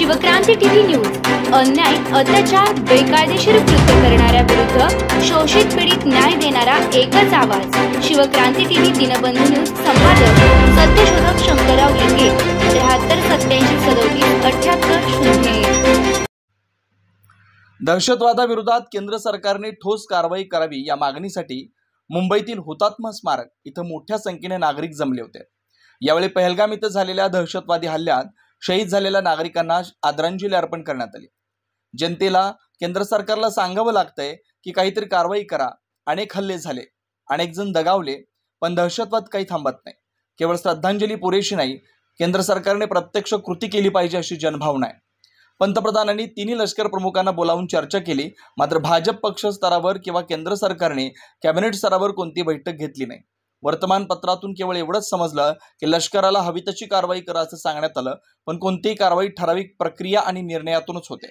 Shivkranti TV news अन्याय, अत्याचार, बेकायदेशीर कृत्य करणाऱ्या विरुद्ध शोषित पीडित न्याय देणारा एकच आवाज। शिवक्रांती टीव्ही दिनबंधू न्यूज संपादक सत्यशोधक शंकरराव लिंगे 7387377801। दहशतवादाविरोधात केंद्र सरकारने ठोस कारवाई करावी या मागणीसाठी मुंबईतील हुतात्मा स्मारक इथं मोठ्या संख्येने नागरिक जमले होते। यावेळी पहलगाम इथं झालेल्या दहशतवादी हल्ल्यात शहीद झालेल्या नागरिकांना आदरांजली अर्पण करण्यात आली। जनतेला केंद्र सरकारला सांगावं लागतंय की काहीतरी कारवाई करा। अनेक हल्ले झाले, अनेक जण दगावले, पण दहशतवाद काही थांबत नाही। केवळ श्रद्धांजली पुरेशी नाही, केंद्र सरकारने प्रत्यक्ष कृती केली पाहिजे अशी जनभावना आहे। पंतप्रधानांनी तिन्ही लष्कर प्रमुखांना बोलावून चर्चा केली, मात्र भाजप पक्ष स्तरावर किंवा केंद्र सरकारने कॅबिनेट स्तरावर कोणती बैठक घेतली नाही। वर्तमानपत्रातून केवळ एवढंच समजलं की लष्कराला हवी तशी कारवाई करा असं सांगण्यात आलं, पण कोणतीही कारवाई ठराविक प्रक्रिया आणि निर्णयातूनच होते।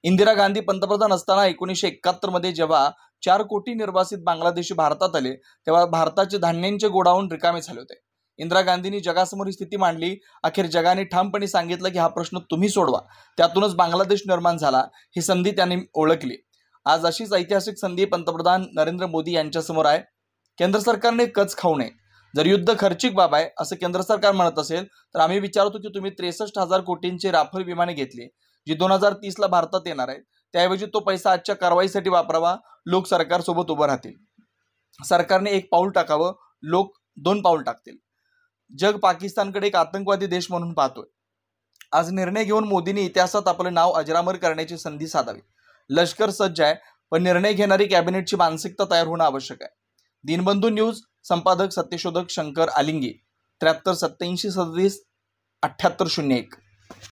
इंदिरा गांधी पंतप्रधान असताना 1971 मध्ये जेव्हा 4 कोटी निर्वासित बांगलादेशी भारतात आले, तेव्हा भारताचे धान्यांचे गोडाऊन रिकामे झाले होते। इंदिरा गांधींनी जगासमोर ही स्थिती मांडली। अखेर जगाने ठामपणे सांगितलं की हा प्रश्न तुम्ही सोडवा। त्यातूनच बांगलादेश निर्माण झाला। ही संधी त्यांनी ओळखली। आज अशीच ऐतिहासिक संधी पंतप्रधान नरेंद्र मोदी यांच्या समोर आहे। केंद्र सरकारने कच खाऊ नये। जर युद्ध खर्चिक बाब आहे असं केंद्र सरकार म्हणत असेल, तर आम्ही विचारतो की तुम्ही 63,000 कोटींची राफेल विमाने घेतली, जी 2030 ला भारतात येणार आहेत। त्याऐवजी तो पैसा आजच्या कारवाईसाठी वापरावा। लोक सरकारसोबत उभं राहतील। सरकारने एक पाऊल टाकावं, लोक 2 पाऊल टाकतील। जग पाकिस्तानकडे एक आतंकवादी देश म्हणून पाहतोय। आज निर्णय घेऊन मोदींनी इतिहासात आपलं नाव अजरामर करण्याची संधी साधावी। लष्कर सज्ज आहे, पण निर्णय घेणारी कॅबिनेटची मानसिकता तयार होणं आवश्यक आहे। दिनबंधू न्यूज संपादक सत्यशोधक शंकर आलिंगे 7387377801।